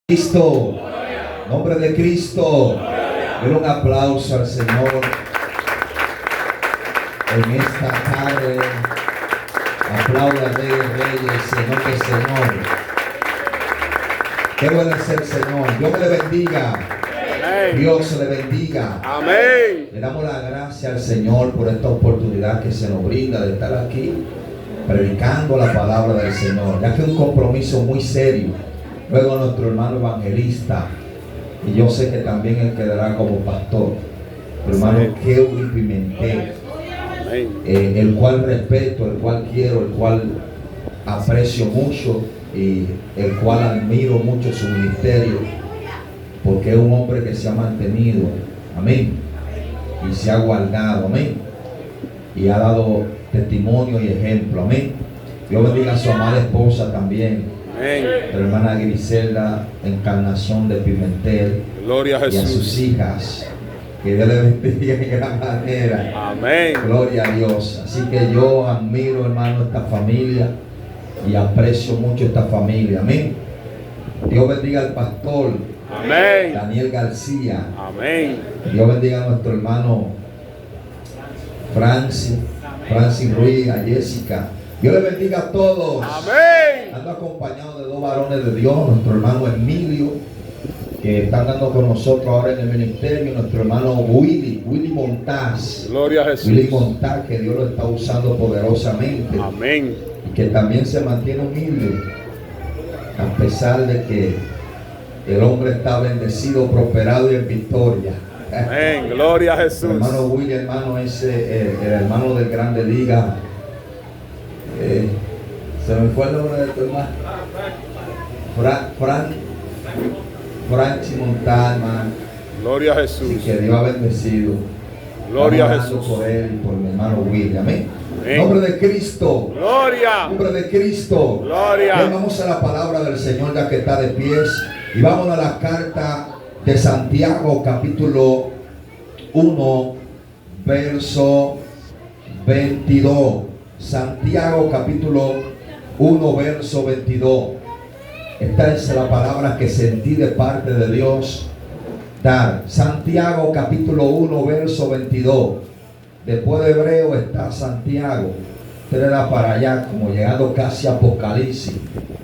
Cristo, nombre de Cristo. Denle un aplauso al Señor en esta tarde. Aplauda Rey de Reyes, Señor de Señor. Qué bueno es el Señor. Dios le bendiga. Amén. Dios le bendiga. Amén. Le damos la gracia al Señor por esta oportunidad que se nos brinda de estar aquí predicando la palabra del Señor, ya que es un compromiso muy serio. Luego nuestro hermano evangelista, y yo sé que también él quedará como pastor, hermano Keury Pimentel, el cual respeto, el cual quiero, el cual aprecio mucho y el cual admiro mucho su ministerio, porque es un hombre que se ha mantenido, amén, y se ha guardado, amén, y ha dado testimonio y ejemplo, amén. Dios bendiga a su amada esposa también, amén, la hermana Griselda Encarnación de Pimentel. Gloria a Jesús. Y a sus hijas, que Dios le bendiga en gran manera. Amén. Gloria a Dios. Así que yo admiro, hermano, esta familia y aprecio mucho esta familia, amén. Dios bendiga al pastor, amén, Daniel García. Amén. Dios bendiga a nuestro hermano Francis Ruiz, a Jessica. Dios le bendiga a todos. Amén. Ando acompañado de dos varones de Dios, nuestro hermano Emilio, que están dando con nosotros ahora en el ministerio, nuestro hermano Willy Montaz. Gloria a Jesús. Willy Montaz, que Dios lo está usando poderosamente. Amén. Y que también se mantiene humilde, a pesar de que el hombre está bendecido, prosperado y en victoria. Amén. Gloria a Jesús. El hermano Willy, hermano, es el hermano del Grande Liga. Se me fue el nombre de tu hermano. Franchi Montana. Gloria a Jesús. Y que Dios ha bendecido. Gloria a Estamos orando Jesús. por él y por mi hermano William. Amén. Amén. Nombre de Cristo. Gloria. Nombre de Cristo. Gloria. Ven, vamos a la palabra del Señor ya que está de pies. Y vamos a la carta de Santiago, capítulo 1, verso 22. Santiago, capítulo 1, verso 22. Esta es la palabra que sentí de parte de Dios dar. Santiago capítulo 1 verso 22. Después de Hebreo está Santiago. Usted le da para allá como llegando casi a Apocalipsis.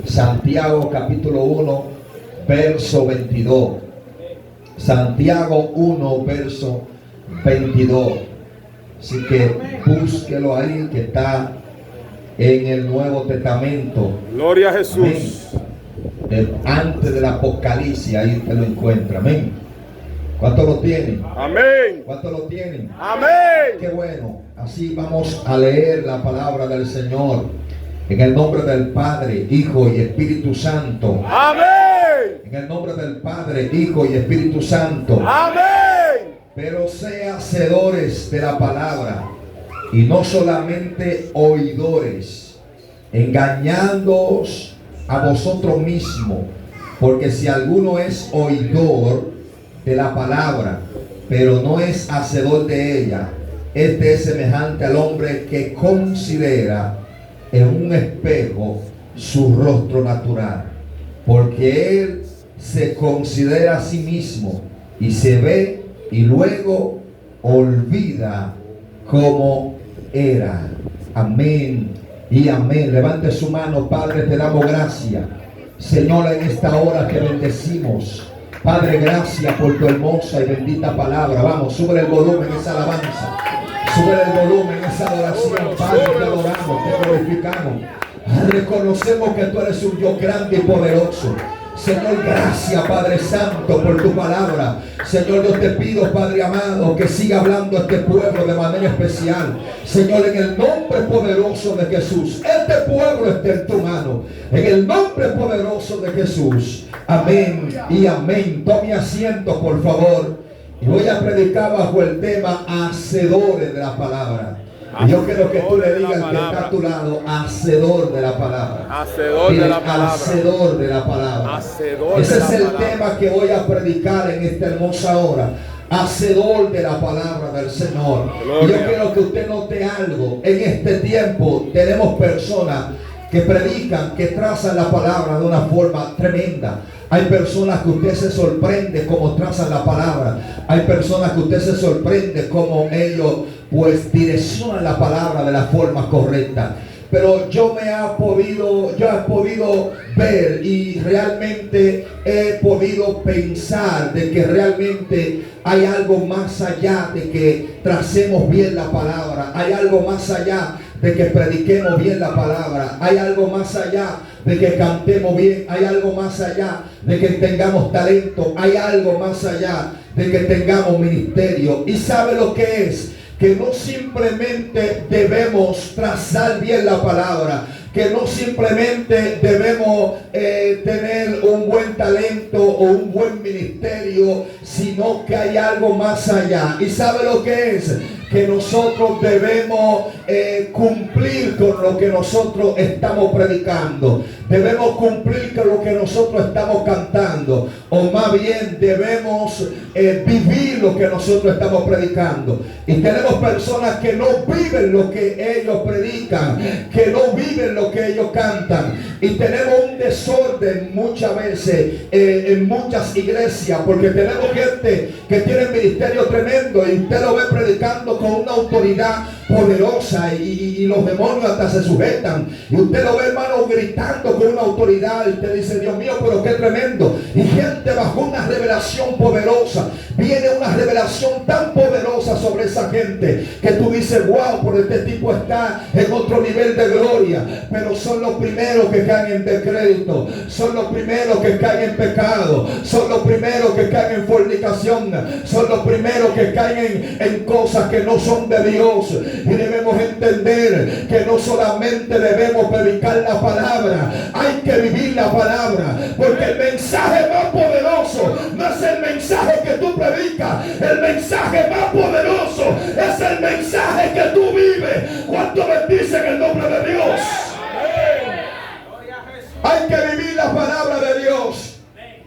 Santiago capítulo 1 verso 22. Santiago 1 verso 22. Así que búsquelo ahí, que está en el Nuevo Testamento. Gloria a Jesús. Amén. Antes del Apocalipsis, ahí usted lo encuentra, amén. ¿Cuántos lo tienen? Amén. ¿Cuántos lo tienen? Amén. Qué bueno. Así vamos a leer la palabra del Señor en el nombre del Padre, Hijo y Espíritu Santo. Amén. En el nombre del Padre, Hijo y Espíritu Santo. Amén. Pero sea hacedores de la palabra y no solamente oidores, engañándoos a vosotros mismos, porque si alguno es oidor de la palabra, pero no es hacedor de ella, este es semejante al hombre que considera en un espejo su rostro natural, porque él se considera a sí mismo y se ve y luego olvida cómo era. Amén y amén. Levante su mano. Padre, te damos gracias, Señor, en esta hora te bendecimos. Padre, gracias por tu hermosa y bendita palabra. Vamos, sube el volumen, esa alabanza. Sube el volumen, esa adoración. Padre, te adoramos, te glorificamos. Reconocemos que tú eres un Dios grande y poderoso. Señor, gracias, Padre Santo, por tu palabra. Señor, yo te pido, Padre amado, que siga hablando a este pueblo de manera especial. Señor, en el nombre poderoso de Jesús. Este pueblo está en tu mano. En el nombre poderoso de Jesús. Amén y amén. Tome asiento, por favor. Y voy a predicar bajo el tema hacedores de la palabra. Y yo quiero que tú le digas que está a tu lado, hacedor de la palabra. Hacedor de la palabra. Hacedor de la palabra. Hacedor Ese de la es el palabra. tema que voy a predicar en esta hermosa hora. Hacedor de la palabra del Señor. Y yo quiero que usted note algo. En este tiempo tenemos personas que predican, que trazan la palabra de una forma tremenda. Hay personas que usted se sorprende cómo trazan la palabra. Hay personas que usted se sorprende cómo ellos pues direccionan la palabra de la forma correcta. Pero yo he podido ver y realmente he podido pensar de que realmente hay algo más allá de que tracemos bien la palabra. Hay algo más allá de que prediquemos bien la palabra. Hay algo más allá de que cantemos bien. Hay algo más allá de que tengamos talento. Hay algo más allá de que tengamos ministerio. ¿Y sabe lo que es? Que no simplemente debemos trazar bien la palabra, que no simplemente debemos tener un buen talento o un buen ministerio, sino que hay algo más allá. ¿Y sabe lo que es? Que nosotros debemos cumplir con lo que nosotros estamos predicando. Debemos cumplir con lo que nosotros estamos cantando. O más bien debemos vivir lo que nosotros estamos predicando. Y tenemos personas que no viven lo que ellos predican, que no viven lo que ellos cantan. Y tenemos un desorden muchas veces en muchas iglesias, porque tenemos gente que tiene ministerio tremendo y usted lo ve predicando con una autoridad poderosa y los demonios hasta se sujetan. Y usted lo ve, hermano, gritando con una autoridad y usted dice, Dios mío, pero qué tremendo. Y gente bajo una revelación poderosa, viene una revelación tan poderosa sobre esa gente que tú dices, wow, por este tipo está en otro nivel de gloria. Pero son los primeros que caen en descrédito, son los primeros que caen en pecado, son los primeros que caen en fornicación, son los primeros que caen en cosas que no son de Dios. Y debemos entender que no solamente debemos predicar la palabra, hay que vivir la palabra, porque el mensaje más poderoso no es el mensaje que tú predicas. El mensaje más poderoso es el mensaje que tú vives. ¿Cuánto bendicen el nombre de Dios? Hay que vivir la palabra de Dios.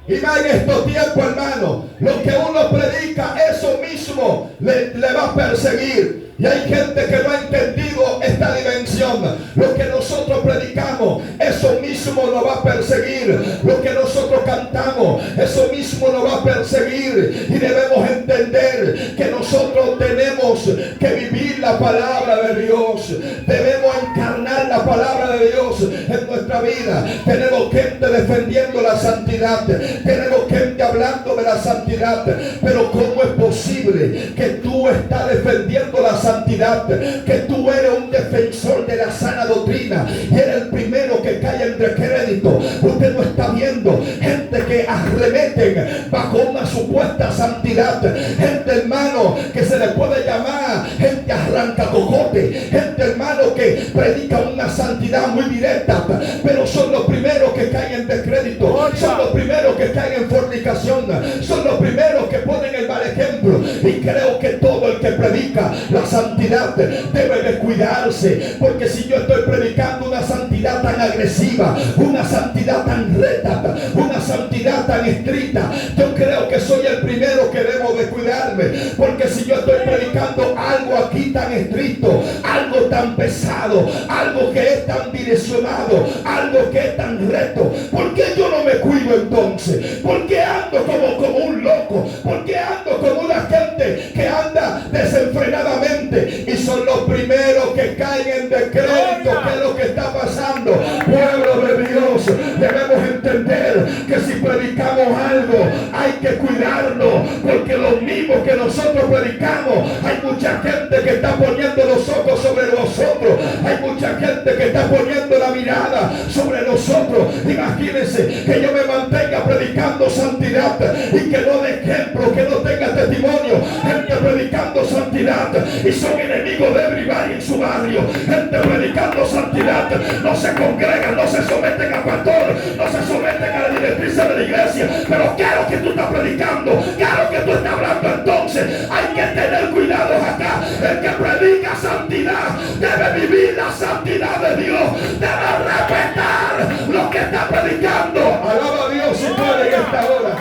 Y más en estos tiempos, hermano, lo que uno predica, eso mismo le va a perseguir. Y hay gente que no ha entendido esta dimensión. Lo que nosotros predicamos, eso mismo nos va a perseguir. Lo que nosotros cantamos, eso mismo nos va a perseguir. Y debemos entender que nosotros tenemos que vivir la palabra de Dios. Debemos encarnar la palabra de Dios en nuestra vida. Tenemos gente defendiendo la santidad. Tenemos gente hablando de la santidad. Pero ¿cómo es posible que tú estás defendiendo la santidad, que tú eres un defensor de la sana doctrina y eres el primero que cae en descrédito? Usted no está viendo gente que arremeten bajo una supuesta santidad, gente, hermano, que se le puede llamar gente arranca cocote, gente, hermano, que predica una santidad muy directa, pero son los primeros que caen en descrédito, son los primeros que caen en fornicación, son los primeros que ponen el mal ejemplo. Y creo que todo el que predica la santidad debe de cuidarse, porque si yo estoy predicando una santidad tan agresiva, una santidad tan recta, una santidad tan estricta, yo creo que soy el primero que debo de cuidarme, porque si yo estoy predicando algo aquí tan estricto, algo tan pesado, algo que es tan direccionado, algo que es tan recto, ¿por qué yo no me cuido entonces? ¿Por qué ando como un loco? ¿Por qué ando como una gente que anda desenfrenadamente? Y son los primeros que caen en descrédito. ¿Qué es lo que está pasando? Pueblo de Dios, debemos entender que si predicamos algo hay que cuidarlo, porque lo mismo que nosotros predicamos, hay mucha gente que está poniendo los ojos sobre nosotros, hay mucha gente que está poniendo la mirada sobre nosotros. Imagínense que yo me mantenga predicando santidad y que no dé ejemplo, que no tenga testimonio, gente predicando santidad y son enemigos de everybody en su barrio, gente predicando santidad, no se congregan, no se someten al pastor, no se someten a la directriz de la iglesia, pero claro que tú estás predicando, claro que tú estás hablando. Entonces hay que tener cuidado acá. El que predica santidad debe vivir la santidad de Dios, debe respetar lo que está predicando. Alaba a Dios si puede en esta hora.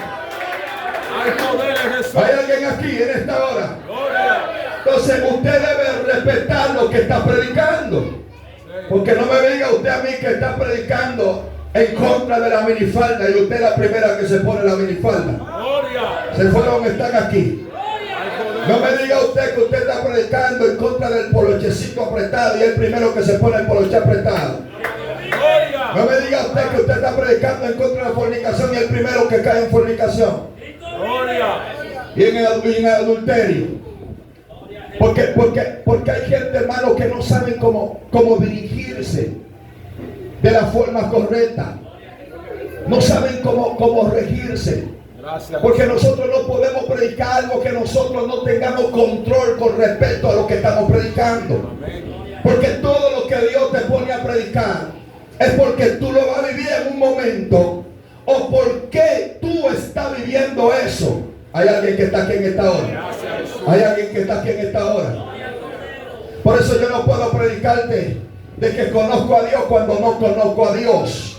Hay alguien aquí en esta hora. Entonces usted debe respetar lo que está predicando, porque no me diga usted a mí que está predicando en contra de la minifalda, y usted es la primera que se pone la minifalda. Gloria. Se fueron, están aquí. Hay No poder. me diga usted que usted está predicando en contra del polochecito apretado y es el primero que se pone el poloche apretado. Gloria. No me diga usted que usted está predicando en contra de la fornicación y el primero que cae en fornicación Gloria. y en el adulterio. Porque hay gente, hermano, que no saben cómo dirigirse de la forma correcta. No saben cómo regirse. Gracias. Porque nosotros no podemos predicar algo que nosotros no tengamos control con respecto a lo que estamos predicando. Porque todo lo que Dios te pone a predicar es porque tú lo vas a vivir en un momento, o porque tú estás viviendo eso. Hay alguien que está aquí en esta hora. Hay alguien que está aquí en esta hora. Por eso yo no puedo predicarte de que conozco a Dios cuando no conozco a Dios.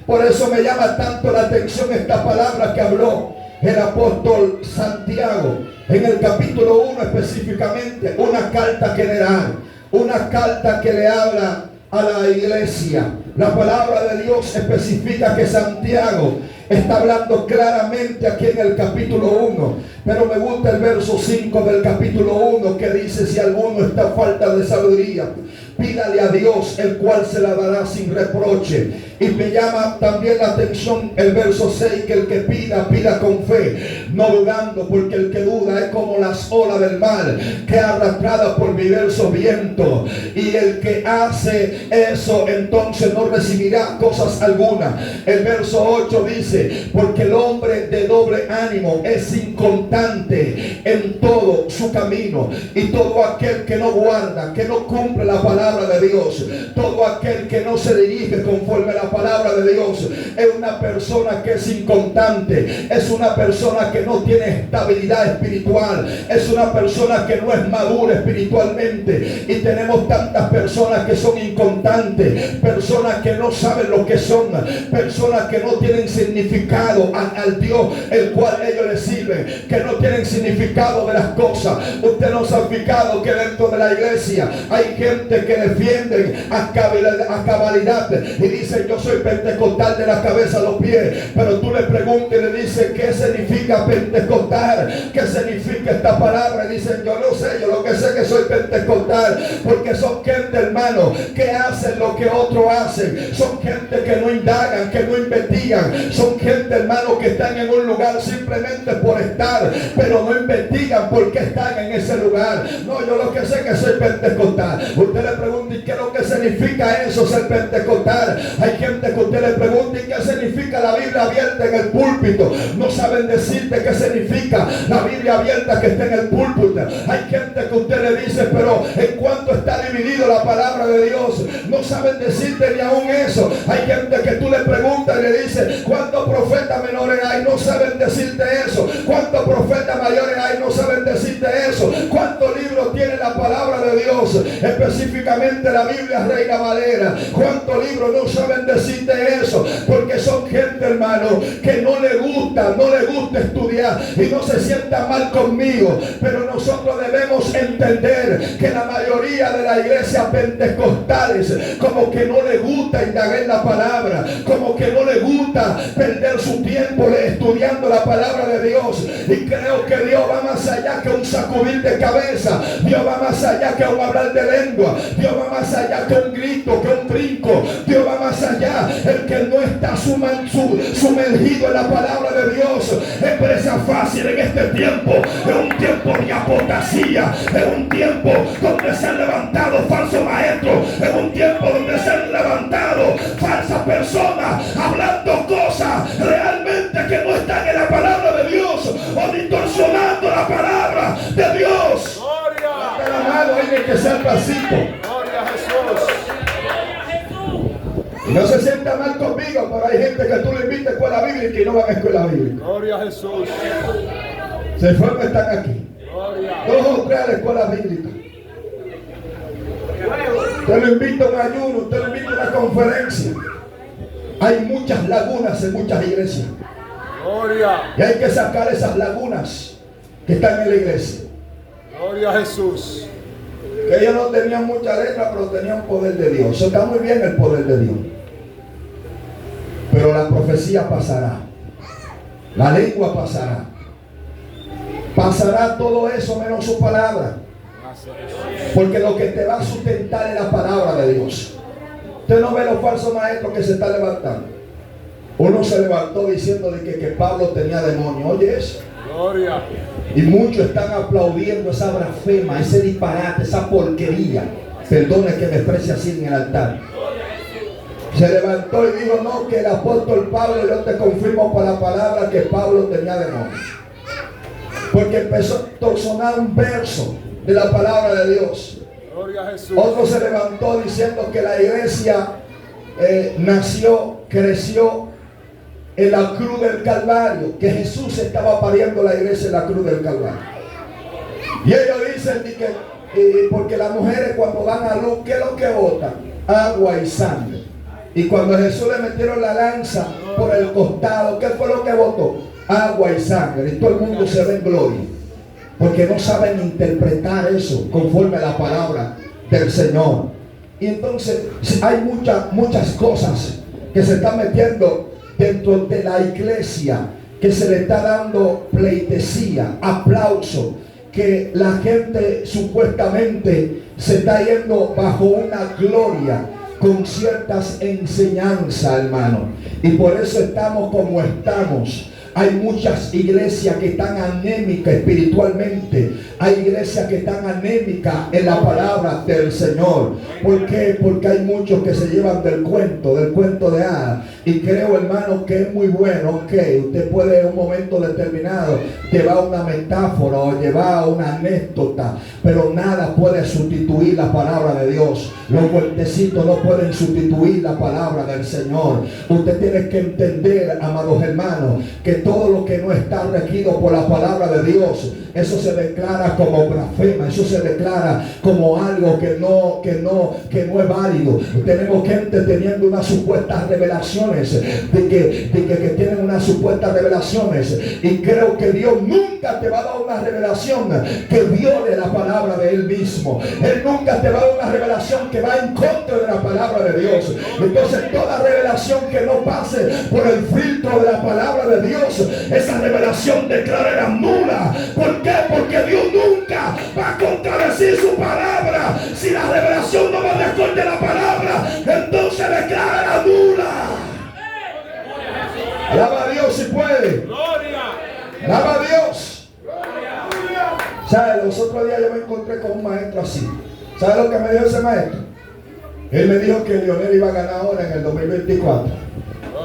Por eso me llama tanto la atención esta palabra que habló el apóstol Santiago en el capítulo 1 específicamente, una carta general, una carta que le habla a la iglesia. La palabra de Dios especifica que Santiago está hablando claramente aquí en el capítulo 1, pero me gusta el verso 5 del capítulo 1 que dice: si alguno está falta de sabiduría, pídale a Dios, el cual se la dará sin reproche. Y me llama también la atención el verso 6, que el que pida con fe, no dudando, porque el que duda es como las olas del mar, que arrastrada por diversos vientos, y el que hace eso entonces no recibirá cosas algunas. El verso 8 dice: porque el hombre de doble ánimo es inconstante en todo su camino, y todo aquel que no guarda, que no cumple la palabra de Dios, todo aquel que no se dirige conforme a la palabra de Dios, es una persona que es inconstante, es una persona que no tiene estabilidad espiritual, es una persona que no es madura espiritualmente. Y tenemos tantas personas que son inconstantes, personas que no saben lo que son, personas que no tienen significado al Dios el cual ellos les sirven, que no tienen significado de las cosas. Usted no se ha fijado que dentro de la iglesia hay gente que defienden a cabalidad y dicen: yo soy pentecostal de la cabeza a los pies. Pero tú le preguntas y le dices: ¿qué significa pentecostal? ¿Qué significa esta palabra? Y dicen: yo no sé, yo lo que sé es que soy pentecostal. Porque son gente, hermano, que hacen lo que otros hacen. Son gente que no indagan, que no investigan. Son gente, hermano, que están en un lugar simplemente por estar, pero no investigan por qué están en ese lugar. No, yo lo que sé es que soy pentecostal. Usted le pregunta: ¿y qué es lo que significa eso, ser pentecostal? Hay gente que usted le pregunta: ¿y qué significa la Biblia abierta en el púlpito? No saben decirte qué significa la Biblia abierta que está en el púlpito. Hay gente que usted le dice: pero ¿en cuánto está dividido la palabra de Dios? No saben decirte ni aún eso. Hay gente que tú le preguntas y le dices: ¿cuántos profetas menores hay? No saben decirte eso. ¿Cuántos profetas mayores hay? No saben decirte eso. ¿Cuántos libros tiene la palabra de Dios? Específicamente la Biblia Reina Valera. ¿Cuántos libros? No saben decirte eso, porque son gente, hermano, que no le gusta estudiar y no se sienta mal conmigo. Pero nosotros debemos entender que la mayoría de la iglesia pentecostales como que no le gusta indagar en la palabra, como que no le gusta perder su tiempo estudiando la palabra de Dios. Y creo que Dios va más allá que un sacudir de cabeza. Dios va más allá que un hablar de lengua. Dios va más allá que un grito, que un brinco. Dios va más allá. El que no está sumergido en la palabra de Dios es presa fácil en este tiempo. Es un tiempo de apostasía. Es un tiempo donde se han levantado falsos maestros. Es un tiempo donde se han levantado falsas personas hablando cosas realmente que no están en la palabra de Dios, o distorsionando la palabra de Dios. Gloria. De la mano hay que ser pasito. Gloria a Jesús. Y no se sienta mal conmigo, pero hay gente que tú le invitas a escuela bíblica y no van a escuela bíblica. Gloria a Jesús. Se fueron, están aquí. Gloria. 2 o 3 a la escuela bíblica. Te lo invito a un ayuno, te lo invito a una conferencia. Hay muchas lagunas en muchas iglesias. Gloria. Y hay que sacar esas lagunas que están en la iglesia. Gloria a Jesús. Que ellos no tenían mucha letra, pero tenían poder de Dios. Eso está muy bien, el poder de Dios. pero la profecía pasará, la lengua pasará, pasará todo eso menos su palabra, porque lo que te va a sustentar es la palabra de Dios. Usted no ve los falsos maestros que se están levantando. Uno se levantó diciendo de que Pablo tenía demonio. Oye eso. Gloria. Y muchos están aplaudiendo esa blasfema, ese disparate, esa porquería. Perdone que me exprese así en el altar. Se levantó y dijo, no, que el apóstol Pablo, yo te confirmo por la palabra que Pablo tenía demonio. Porque empezó a sonar un verso de la palabra de Dios. Gloria a Jesús. Otro se levantó diciendo que la iglesia nació, creció en la cruz del Calvario, que Jesús estaba pariendo la iglesia en la cruz del Calvario. Y ellos dicen que porque las mujeres cuando dan a luz, ¿qué es lo que botan? Agua y sangre. Y cuando a Jesús le metieron la lanza por el costado, ¿qué fue lo que botó? Agua y sangre. Y todo el mundo se ve en gloria, porque no saben interpretar eso conforme a la palabra del Señor. Y entonces hay muchas cosas que se están metiendo dentro de la iglesia, que se le está dando pleitesía, aplauso, que la gente supuestamente se está yendo bajo una gloria con ciertas enseñanzas, hermano. Y por eso estamos como estamos. Hay muchas iglesias que están anémicas espiritualmente. Hay iglesias que están anémicas en la palabra del Señor. ¿Por qué? Porque hay muchos que se llevan del cuento de hadas. Y creo, hermano, que es muy bueno. Ok, usted puede en un momento determinado llevar una metáfora o llevar una anécdota, pero nada puede sustituir la palabra de Dios. Los vueltecitos no pueden sustituir la palabra del Señor. Usted tiene que entender, amados hermanos, que todo lo que no está regido por la palabra de Dios, eso se declara como blasfema, eso se declara como algo que no es válido. Tenemos gente teniendo unas supuestas revelaciones de que tienen unas supuestas revelaciones, y creo que Dios nunca te va a dar una revelación que viole la palabra de Él mismo. Él nunca te va a dar una revelación que va en contra de la palabra de Dios. Entonces toda revelación que no pase por el filtro de la palabra de Dios, esa revelación declarará nula. ¿Por qué? Porque Dios nunca va a contradecir su palabra. Si la revelación no va de acuerdo a la palabra, entonces declarará nula. Alaba a Dios si puede. Alaba a Dios. ¿Sabe? Los otros días yo me encontré con un maestro así. ¿Sabe lo que me dijo ese maestro? Él me dijo que Leonel iba a ganar ahora en el 2024.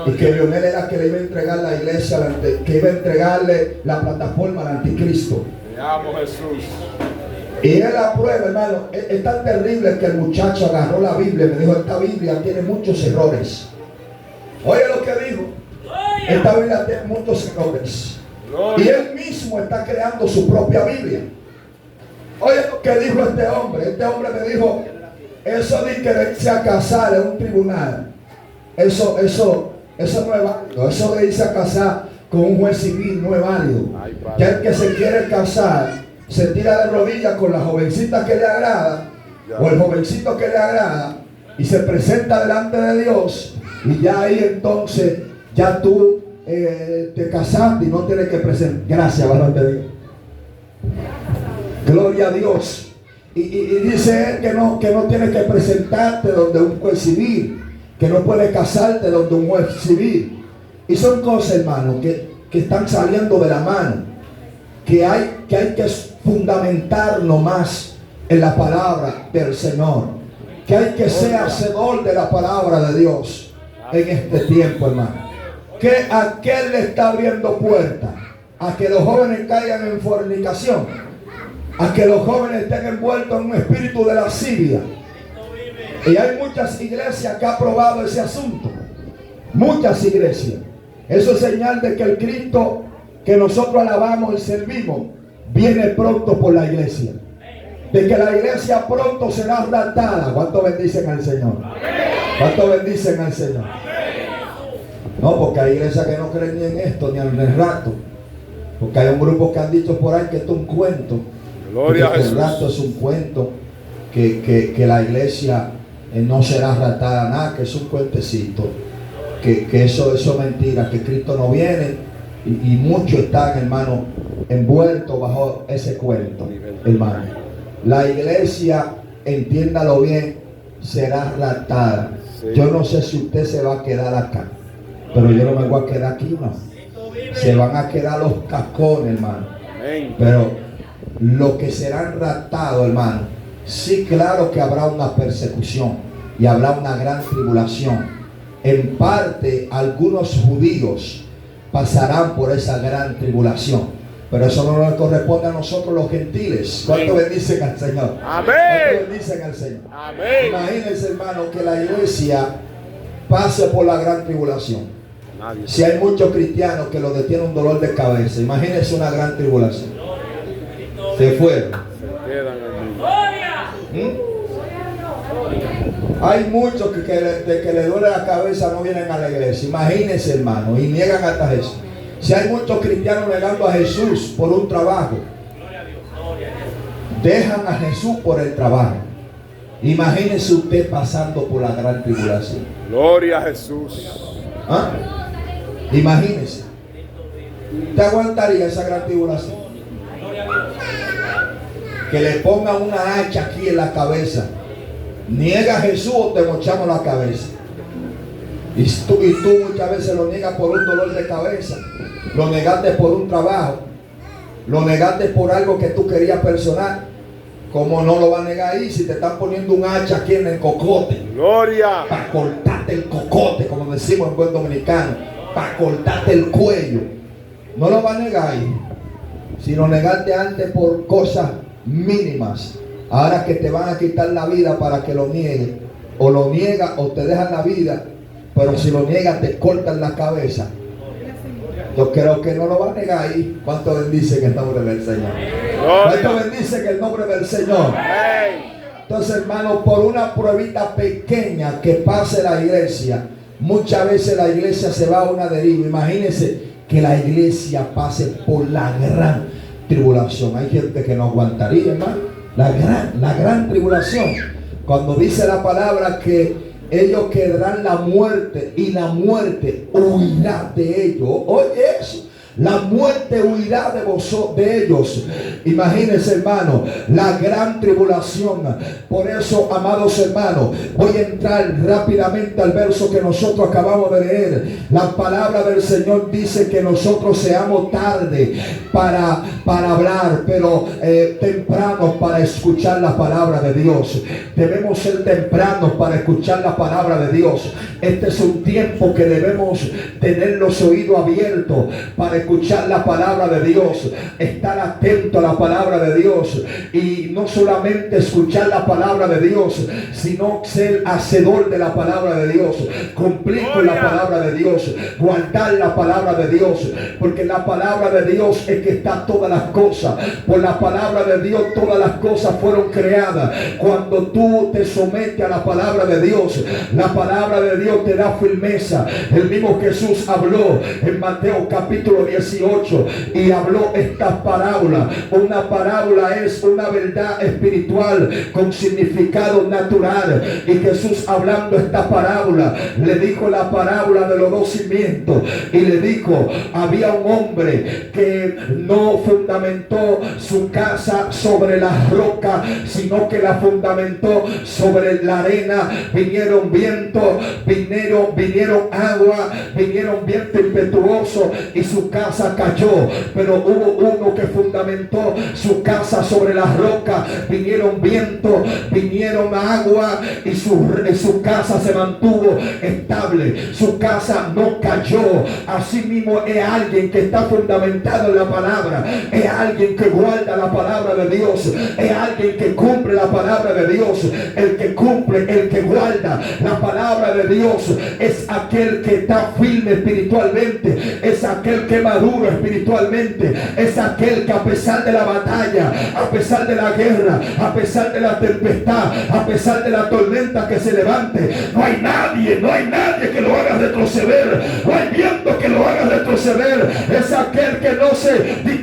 Y que Leonel era que le iba a entregar la iglesia, que iba a entregarle la plataforma al anticristo. Te amo, Jesús. Y él la prueba, hermano. Es tan terrible que el muchacho agarró la Biblia y me dijo, esta Biblia tiene muchos errores. Oye lo que dijo. Esta Biblia tiene muchos errores. Y él mismo está creando su propia Biblia. Oye lo que dijo este hombre. Este hombre me dijo, eso de quererse a casar en un tribunal, eso no es válido. Eso de irse a casar con un juez civil no es válido. Ya el que se quiere casar se tira de rodillas con la jovencita que le agrada o el jovencito que le agrada y se presenta delante de Dios, y ya ahí entonces ya tú te casaste y no tienes que presentar. Gracias, varón de Dios. Gloria a Dios. Y dice él que no tienes que presentarte donde un juez civil, que no puedes casarte donde un juez civil. Y son cosas, hermano, que están saliendo de la mano, que hay que fundamentarnos más en la palabra del Señor, que hay que ser hacedor de la palabra de Dios en este tiempo, hermano. Que a qué le está abriendo puerta, a que los jóvenes caigan en fornicación, a que los jóvenes estén envueltos en un espíritu de lascivia. Y hay muchas iglesias que han aprobado ese asunto. Muchas iglesias. Eso es señal de que el Cristo que nosotros alabamos y servimos viene pronto por la iglesia. De que la iglesia pronto será raptada. ¿Cuánto bendicen al Señor? ¿Cuánto bendicen al Señor? No, porque hay iglesias que no creen ni en esto, ni en el rapto. Porque hay un grupo que han dicho por ahí que esto es un cuento. Gloria a Jesús. El rapto es un cuento, que la iglesia no será raptada, nada, que es un cuentecito. que eso es mentira, que Cristo no viene, y muchos están, hermano, envueltos bajo ese cuento, hermano. La iglesia, entiéndalo bien, será raptada. Yo no sé si usted se va a quedar acá, pero yo no me voy a quedar aquí, no. Se van a quedar los cascones, hermano. Pero los que serán raptados, hermano, sí, claro que habrá una persecución y habrá una gran tribulación. En parte, algunos judíos pasarán por esa gran tribulación, pero eso no nos corresponde a nosotros los gentiles. ¿Cuánto bendicen al Señor? Amén. ¿Cuánto bendicen al Señor? Amén. Imagínense, hermano, que la iglesia pase por la gran tribulación. Si hay muchos cristianos que lo detiene un dolor de cabeza, imagínense una gran tribulación. Se fueron. Hay muchos que le duele la cabeza, no vienen a la iglesia. Imagínense, hermano, y niegan hasta Jesús. Si hay muchos cristianos negando a Jesús por un trabajo, dejan a Jesús por el trabajo. Imagínese usted pasando por la gran tribulación. Gloria a Jesús. ¿Ah? Imagínese. ¿Te aguantaría esa gran tribulación? Que le pongan una hacha aquí en la cabeza. Niega a Jesús o te mochamos la cabeza. Y tú muchas veces lo niegas por un dolor de cabeza. Lo negaste por un trabajo. Lo negaste por algo que tú querías personal. ¿Cómo no lo va a negar ahí si te están poniendo un hacha aquí en el cocote? Gloria. Para cortarte el cocote, como decimos en buen dominicano. Para cortarte el cuello. No lo va a negar ahí. Si lo negaste antes por cosas mínimas, ahora que te van a quitar la vida para que lo niegues, o lo niegas o te dejan la vida, pero si lo niegas te cortan la cabeza. Yo creo que no lo va a negar ahí. ¿Cuánto bendice el nombre del Señor? ¿Cuánto bendice el nombre del Señor? Entonces, hermano, por una pruebita pequeña que pase la iglesia, muchas veces la iglesia se va a una deriva. Imagínense que la iglesia pase por la gran tribulación. Hay gente que no aguantaría, hermano, la gran tribulación. Cuando dice la palabra que ellos quedarán la muerte y la muerte huirá de ellos. Oye eso. La muerte huirá de ellos. Imagínense, hermano, la gran tribulación. Por eso, amados hermanos, voy a entrar rápidamente al verso que nosotros acabamos de leer. La palabra del Señor dice que nosotros seamos tarde para hablar, pero temprano para escuchar la palabra de Dios. Debemos ser tempranos para escuchar la palabra de Dios. Este es un tiempo que debemos tener los oídos abiertos para escuchar la palabra de Dios, estar atento a la palabra de Dios, y no solamente escuchar la palabra de Dios, sino ser hacedor de la palabra de Dios, cumplir con la palabra de Dios, guardar la palabra de Dios, porque la palabra de Dios es que está todas las cosas. Por la palabra de Dios todas las cosas fueron creadas. Cuando tú te sometes a la palabra de Dios, la palabra de Dios te da firmeza. El mismo Jesús habló en Mateo capítulo 18 y habló esta parábola. Una parábola es una verdad espiritual con significado natural, y Jesús, hablando esta parábola, le dijo la parábola de los dos cimientos, y le dijo: había un hombre que no fundamentó su casa sobre la roca, sino que la fundamentó sobre la arena. Vinieron vientos, vinieron agua, vinieron vientos impetuosos y su casa cayó. Pero hubo uno que fundamentó su casa sobre la roca. Vinieron vientos, vinieron agua, y su casa se mantuvo estable. Su casa no cayó. Así mismo es alguien que está fundamentado en la palabra. Es alguien que guarda la palabra de Dios. Es alguien que cumple la palabra de Dios. El que cumple, el que guarda la palabra de Dios, es aquel que está firme espiritualmente. Es aquel que madura espiritualmente. Es aquel que, a pesar de la batalla, a pesar de la guerra, a pesar de la tempestad, a pesar de la tormenta que se levante, no hay nadie que lo haga retroceder. No hay viento que lo haga retroceder. Es aquel que no se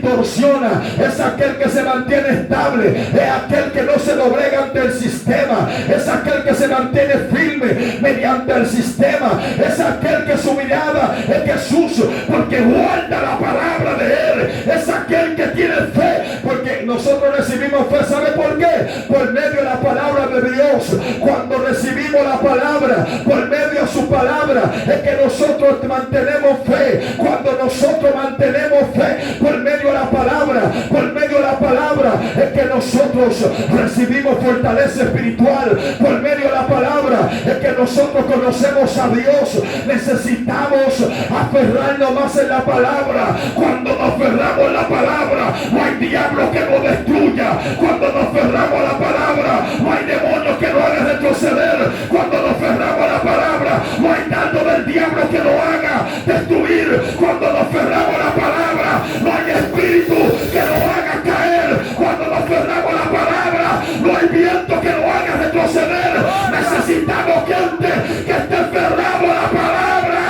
distorsiona, es aquel que se mantiene estable, es aquel que no se doblega ante el sistema, es aquel que se mantiene firme mediante el sistema, es aquel que su mirada es Jesús porque guarda la palabra de Él, es aquel que tiene fe porque nosotros recibimos fe. ¿Sabe por qué? Por medio de la palabra de Dios. Cuando recibimos la palabra por medio de su palabra es que nosotros mantenemos fe. Cuando nosotros mantenemos fe por medio de la palabra, por medio de la palabra es que nosotros recibimos fortaleza espiritual. Por medio de la palabra es que nosotros conocemos a Dios. Necesitamos aferrarnos más en la palabra. Cuando nos aferramos en la palabra, no hay diablo que nos destruya. Cuando nos aferramos a la palabra, no hay demonios que nos hagan retroceder. Cuando nos aferramos a la palabra, no hay dardo del diablo que nos haga destruir. Cuando nos aferramos a la palabra, no hay espíritu que nos haga caer. Cuando nos aferramos a la palabra, no hay viento que nos haga retroceder. Necesitamos gente que esté aferrado a la palabra,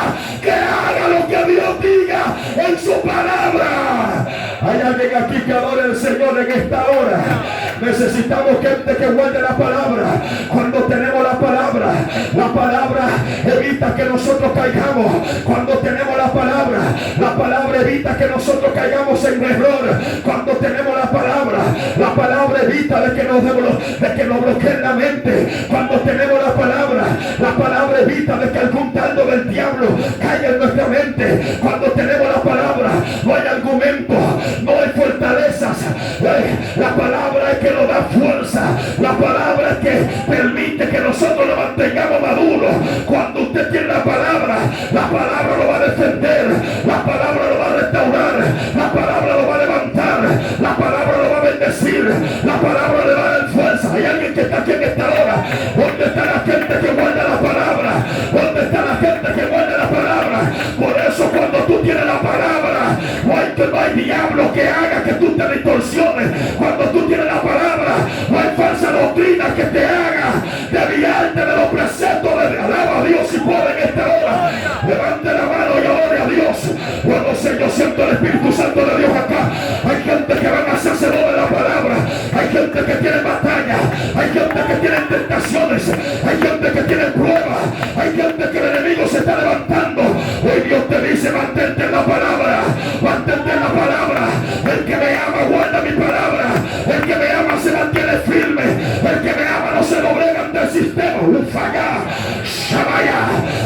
que haga lo que Dios diga en su palabra. Hay alguien aquí que adore al Señor en esta hora. Necesitamos gente que guarde la palabra. Cuando tenemos la palabra evita que nosotros caigamos. Cuando tenemos la palabra evita que nosotros caigamos en error. Cuando tenemos la palabra evita de que nos bloqueen la mente. Cuando tenemos la palabra evita de que algún dardo del diablo caiga en nuestra mente. Cuando tenemos la palabra, no hay argumento, no hay fortalezas. La palabra es que nos da fuerza. La palabra es que permite que nosotros nos mantengamos maduros. Cuando usted tiene la palabra lo va a defender, la palabra lo va a restaurar, la palabra lo va a levantar, la palabra lo va a bendecir, la palabra le va a dar fuerza. Hay alguien que está aquí en esta hora. ¿Dónde está la gente que guarda la palabra? ¿Dónde está la gente que guarda la palabra? Por eso cuando tú tienes la palabra, no hay diablo que haga que tú te distorsiones. Cuando tú tienes la palabra, no hay falsa doctrina que te haga desviarte de los preceptos de Dios. Alaba a Dios si puede en esta hora. Levante la mano y adore a Dios. Bueno, sé, yo siento el Espíritu Santo de Dios acá. Hay gente que van a hacerse de la palabra. Hay gente que tiene batalla. Hay gente que tiene tentaciones. Hay gente que tiene pruebas. Hay gente que el enemigo se está levantando. Hoy Dios te dice, mantente en la palabra. Mantente en la palabra. El que me ama guarda mi palabra. El que me ama se mantiene firme. El que me ama no se doblega ante el sistema. Ufaya, Shabaya,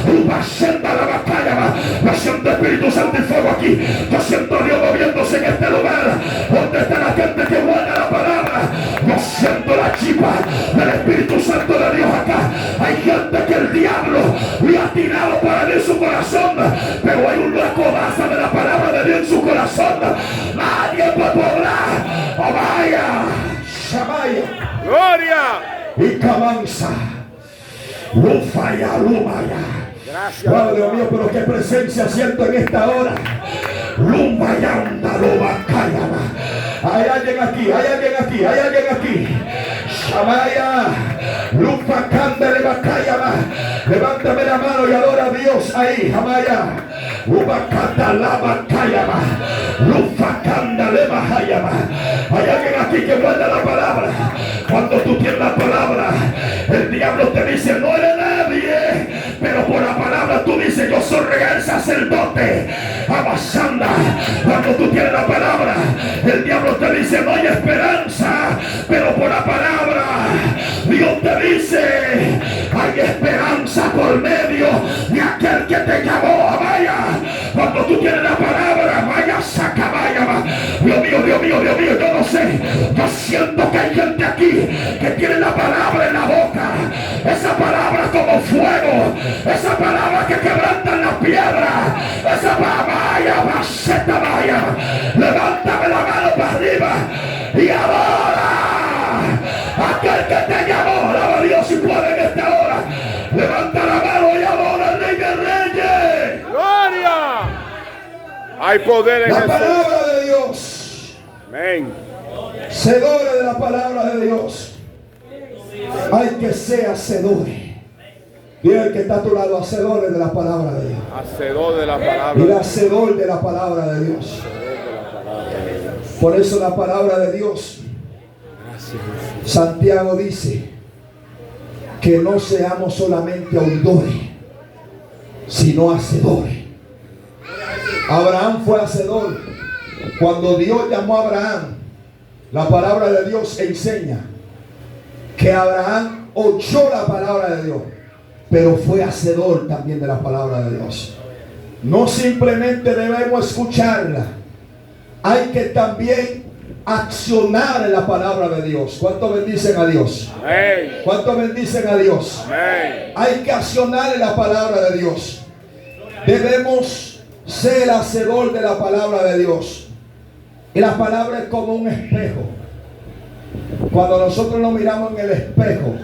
Ubashenda la batalla. Yo siento Espíritu Santo y fuego aquí. Yo siento a Dios moviéndose en este lugar. ¿Dónde está la gente que guarda la palabra? Yo siento la chispa del Espíritu Santo de Dios acá. Hay gente que el diablo le ha tirado para abrir su corazón, pero hay una codaza de la palabra de Dios en su corazón. Nadie podrá. Oh, vaya, Shabaya, Gloria. y Camanza, Lufaya, Lumaya. Gracias. Oh, Dios mío, pero qué presencia siento en esta hora. Lumayanda, Lumakayama. Hay alguien aquí, hay alguien aquí, hay alguien aquí. Shamaya, Lufa Candele Bakayama. Levántame la mano y adora a Dios ahí, Jamaya. Ubakata Lava Kayama. Lufa Candele Bahayama. Hay alguien aquí que guarda la palabra. Cuando tú tienes la palabra, el diablo te dice, no eres nadie. Pero por la palabra tú dices, yo soy real sacerdote. Abasanda. Cuando tú tienes la palabra, el diablo te dice, no hay esperanza. Pero por la palabra, Dios te dice, hay esperanza por medio de aquel que te llamó. Vaya. Cuando tú tienes la palabra, vaya, saca, vaya. Dios mío, Dios mío, Dios mío, yo no sé. Yo siento que hay gente aquí que tiene la palabra en la boca. Esa palabra como fuego. Esa palabra que quebranta la piedra. Esa vaya, maceta, vaya. Levántame la mano para arriba y adora aquel que te llamó. Alaba a Dios si puede en esta hora. Levanta la mano y adora al Rey de Reyes. Gloria. Hay poder en La Jesús. palabra de Dios. Amén. Hacedores de la palabra de Dios. Hay que ser hacedores. Dile al que está a tu lado, hacedores de la palabra de Dios. Hacedor de la palabra. Y el hacedor de la palabra de Dios. Por eso la palabra de Dios, Santiago dice que no seamos solamente oidores, sino hacedores. Abraham fue hacedor. Cuando Dios llamó a Abraham, la palabra de Dios enseña que Abraham oyó la palabra de Dios, pero fue hacedor también de la palabra de Dios. No simplemente debemos escucharla, hay que también accionar en la palabra de Dios. ¿Cuántos bendicen a Dios? Amén. ¿Cuántos bendicen a Dios? Amén. Hay que accionar en la palabra de Dios. Debemos ser hacedor de la palabra de Dios. Y la palabra es como un espejo. Cuando nosotros nos miramos en el espejo,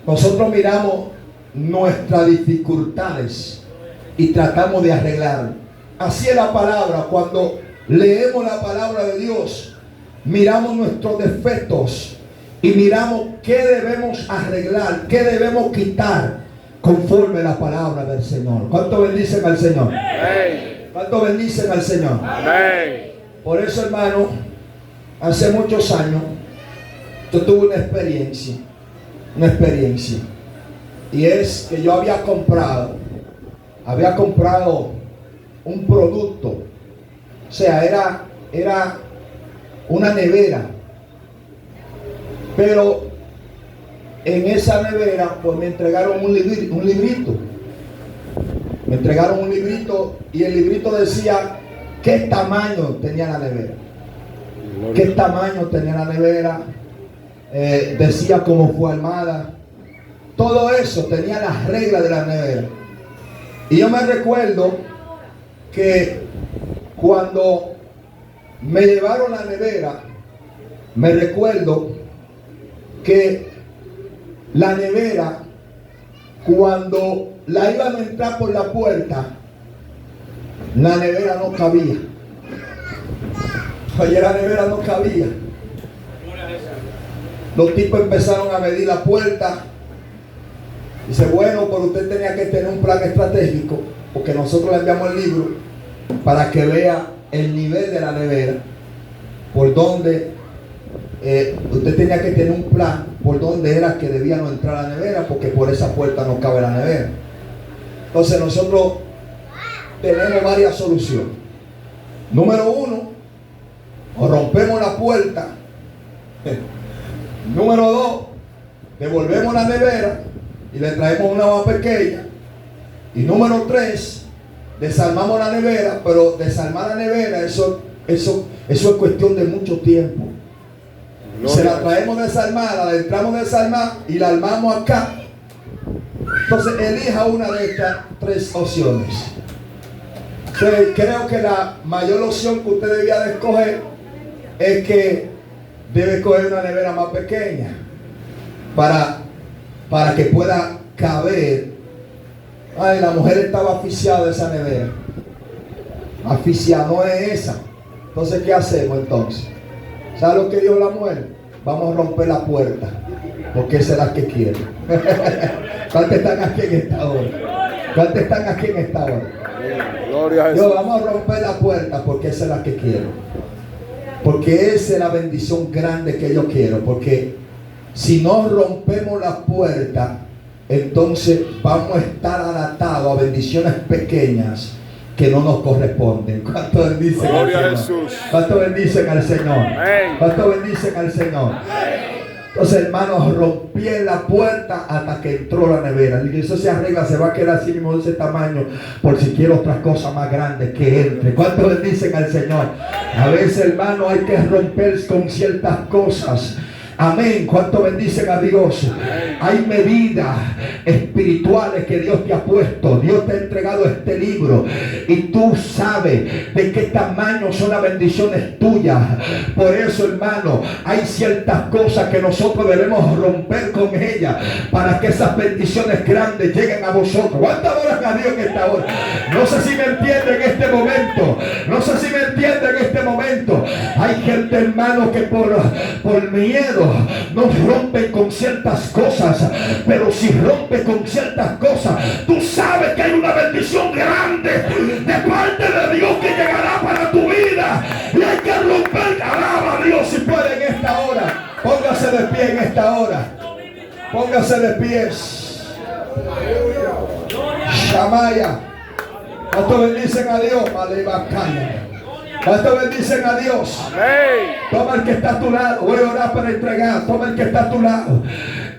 nosotros miramos nuestras dificultades y tratamos de arreglar. Así es la palabra. Cuando leemos la palabra de Dios, miramos nuestros defectos y miramos qué debemos arreglar, qué debemos quitar conforme a la palabra del Señor. ¿Cuánto bendicen al Señor? Amén. ¿Cuánto bendicen al Señor? Amén. Por eso, hermano, hace muchos años yo tuve una experiencia, y es que yo había comprado un producto, o sea, era una nevera, pero en esa nevera pues me entregaron un librito, y el librito decía qué tamaño tenía la nevera, decía cómo fue armada, todo eso tenía las reglas de la nevera. Y yo me recuerdo que cuando me llevaron la nevera, me recuerdo que la nevera, cuando la iban a entrar por la puerta, la nevera no cabía. Oye, la nevera no cabía. Los tipos empezaron a medir la puerta. Dice, bueno, pero usted tenía que tener un plan estratégico, porque nosotros le enviamos el libro para que vea el nivel de la nevera, por donde usted tenía que tener un plan por donde era que debía no entrar la nevera, porque por esa puerta no cabe la nevera. Entonces nosotros tenemos varias soluciones. Número uno, o rompemos la puerta. Número dos, devolvemos la nevera y le traemos una más pequeña. Y número tres, desarmamos la nevera, pero desarmar la nevera, eso es cuestión de mucho tiempo. Se la traemos desarmada, la entramos desarmada y la armamos acá. Entonces elija una de estas tres opciones. Entonces, creo que la mayor opción que usted debía de escoger es que debe escoger una nevera más pequeña para que pueda caber. Ay, la mujer estaba asfixiada de esa nevera. Asfixiada no es esa. Entonces, ¿qué hacemos entonces? ¿Sabe lo que dijo la mujer? Vamos a romper la puerta, porque esa es la que quiere. ¿Cuántos están aquí en esta hora? ¿Cuántos están aquí en esta hora? Gloria a Jesús. Yo, vamos a romper la puerta porque esa es la que quiero. Porque esa es la bendición grande que yo quiero. Porque si no rompemos la puerta, entonces vamos a estar adaptados a bendiciones pequeñas que no nos corresponden. ¿Cuánto bendicen al Gloria a Señor? Jesús. ¿Cuánto bendicen al Señor? Amén. ¿Cuánto bendicen al Señor? Entonces, hermanos, rompí la puerta hasta que entró la nevera. Y eso se arregla, se va a quedar así mismo de ese tamaño, por si quiero otras cosas más grandes que entre. ¿Cuánto bendicen al Señor? A veces, hermano, hay que romper con ciertas cosas. Amén. ¿Cuánto bendicen a Dios? Hay medidas espirituales que Dios te ha puesto. Dios te ha entregado este libro y tú sabes de qué tamaño son las bendiciones tuyas. Por eso, hermano, hay ciertas cosas que nosotros debemos romper con ellas para que esas bendiciones grandes lleguen a vosotros. ¿Cuántas horas a Dios en esta hora? No sé si me entiende en este momento. No sé si me entiende en este momento. Hay gente, hermano, que por miedo no rompen con ciertas cosas, pero si rompe con ciertas cosas, tú sabes que hay una bendición grande de parte de Dios que llegará para tu vida, y hay que romper. Póngase de pies. Shamaya. ¿Cuántos bendicen a Dios? ¿Cuántos bendicen a Dios? Toma el que está a tu lado. Voy a orar para entregar. Toma el que está a tu lado.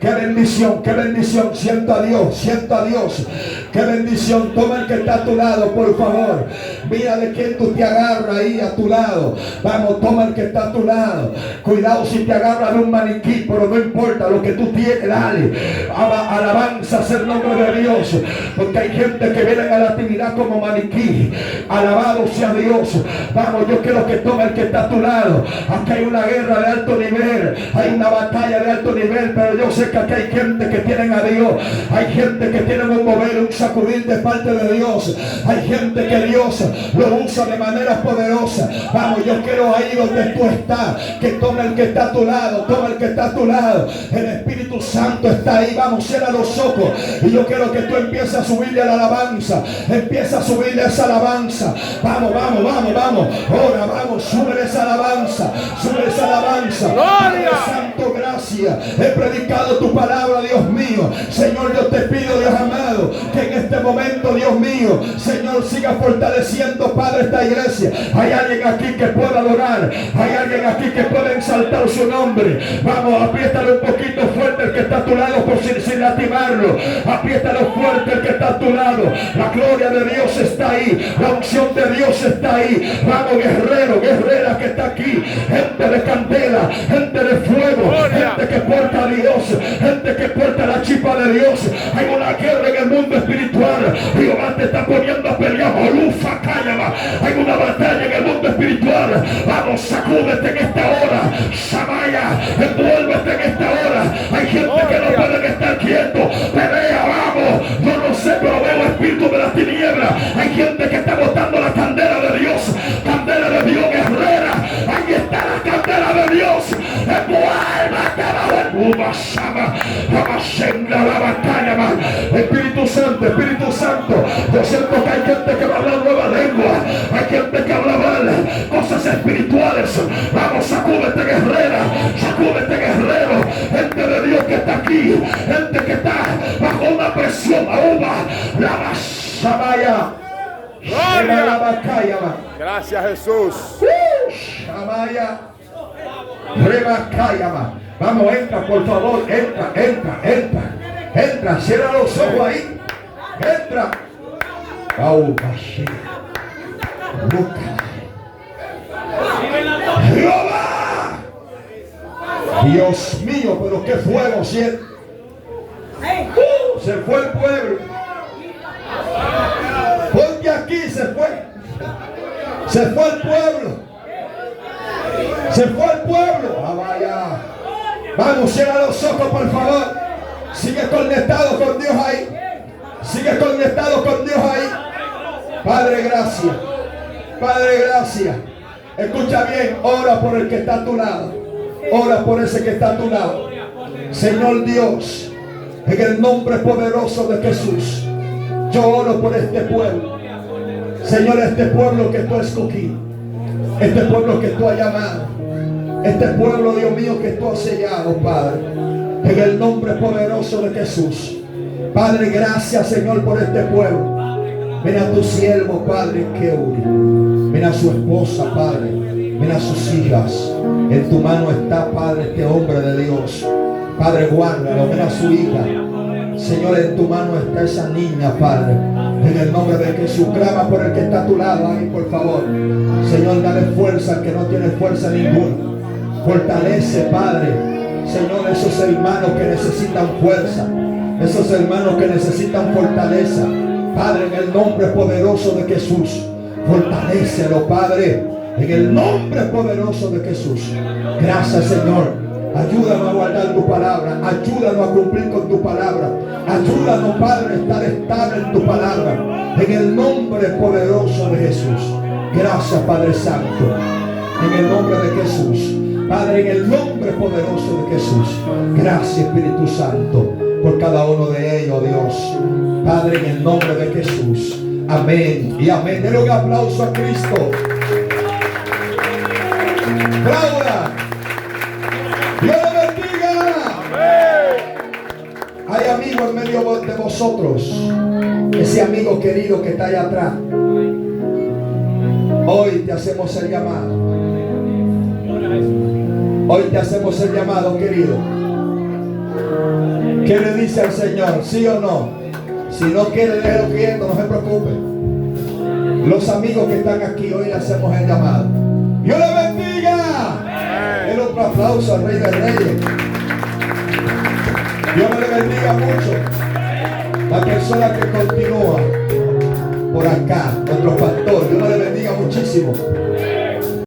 Qué bendición, qué bendición. Siento a Dios, siento a Dios. Qué bendición. Toma el que está a tu lado, por favor. Mira de quién tú te agarras ahí a tu lado. Vamos, toma el que está a tu lado. Cuidado si te agarras de un maniquí, pero no importa lo que tú tienes, dale. Alabanza es el nombre de Dios. Porque hay gente que viene a la actividad como maniquí. Alabado sea Dios. Vamos, yo quiero que tome el que está a tu lado. Aquí hay una guerra de alto nivel. Hay una batalla de alto nivel, pero yo sé que aquí hay gente que tienen a Dios. Hay gente que tienen un mover, un sacudir de parte de Dios. Hay gente que Dios lo usa de manera poderosa. Vamos, yo quiero ahí donde tú estás, que tome el que está a tu lado. Toma el que está a tu lado. El Espíritu Santo está ahí. Vamos, cierra los ojos. Y yo quiero que tú empieces a subirle a la alabanza. Empieza a subirle a esa alabanza. Vamos, vamos, vamos, vamos. Ahora vamos, sube esa alabanza. Sube esa alabanza. Padre Santo, gracias. He predicado tu palabra, Dios mío. Señor, yo te pido, Dios amado, que en este momento, Dios mío, Señor, siga fortaleciendo, Padre, esta iglesia. Hay alguien aquí que pueda adorar. Hay alguien aquí que pueda exaltar su nombre. Vamos, apriétale un poquito fuerte el que está a tu lado, por sin lastimarlo. Apriétale fuerte el que está a tu lado. La gloria de Dios está ahí. La unción de Dios está ahí. Vamos, guerrero, guerrera que está aquí. Gente de candela, gente de fuego, gente que porta a Dios, gente que porta la chispa de Dios. Hay una guerra en el mundo espiritual. Jehová te está poniendo a pelear. Olufa, cállama. Hay una batalla en el mundo espiritual. Vamos, sacúdete en esta hora. Shamaya, envuélvete en esta hora. Hay gente que no puede estar quieto. Pelea, vamos. Yo no sé, pero veo espíritu de las tinieblas. Hay gente que está botando la candela de Dios. Candela de Dios, guerrera. Ahí está la candela de Dios. Envuélvete abajo. La batalla, Espíritu Santo, Espíritu Santo. Yo siento que hay gente que va a hablar nueva lengua. Hay gente que habla mal cosas espirituales. Vamos, sacúdete, guerrera. Sacúdete, guerrero. Gente de Dios que está aquí. Gente que está bajo una presión aún. La Shamaya. Gracias, Jesús. Shamaya. Vamos, entra, por favor. Entra, entra, entra. Entra, cierra los ojos ahí. Entra. Jehová. Dios mío, pero qué fuego siente. Se fue el pueblo. Porque aquí se fue. Se fue el pueblo. Se fue el pueblo. Vaya. Vamos, cierra los ojos, por favor. Sigue conectado con Dios ahí. Sigue conectado con Dios ahí. Padre, gracias. Padre, gracias. Escucha bien. Ora por el que está a tu lado. Ora por ese que está a tu lado. Señor Dios, en el nombre poderoso de Jesús, yo oro por este pueblo. Señor, este pueblo que tú has escogido. Este pueblo que tú has llamado. Este pueblo, Dios mío, que tú has sellado, Padre. En el nombre poderoso de Jesús. Padre, gracias, Señor, por este pueblo. Mira a tu siervo, Padre, Keuri. Mira a su esposa, Padre. Mira a sus hijas. En tu mano está, Padre, este hombre de Dios. Padre, guárdalo. Mira a su hija. Señor, en tu mano está esa niña, Padre. En el nombre de Jesús, clama por el que está a tu lado ahí, por favor. Señor, dale fuerza al que no tiene fuerza ninguna. Fortalece, Padre, Señor, esos hermanos que necesitan fuerza. Esos hermanos que necesitan fortaleza. Padre, en el nombre poderoso de Jesús, fortalécelo, Padre, en el nombre poderoso de Jesús. Gracias, Señor. Ayúdanos a guardar tu palabra. Ayúdanos a cumplir con tu palabra. Ayúdanos, Padre, a estar estable en tu palabra. En el nombre poderoso de Jesús. Gracias, Padre Santo. En el nombre de Jesús. Padre, en el nombre poderoso de Jesús. Gracias, Espíritu Santo, por cada uno de ellos, Dios. Padre, en el nombre de Jesús. Amén y amén. Denle un aplauso a Cristo. ¡Aplauda! ¡Dios le bendiga! nosotros, ese amigo querido que está allá atrás, hoy te hacemos el llamado. Hoy te hacemos el llamado, querido. ¿Qué le dice al Señor? ¿Sí o no? Si no quiere, déjelo quieto, no se preocupe. Los amigos que están aquí, hoy le hacemos el llamado. ¡Dios le bendiga! El otro aplauso al Rey de Reyes. Dios le bendiga mucho. La persona que continúa por acá, nuestro pastor, Dios le bendiga muchísimo.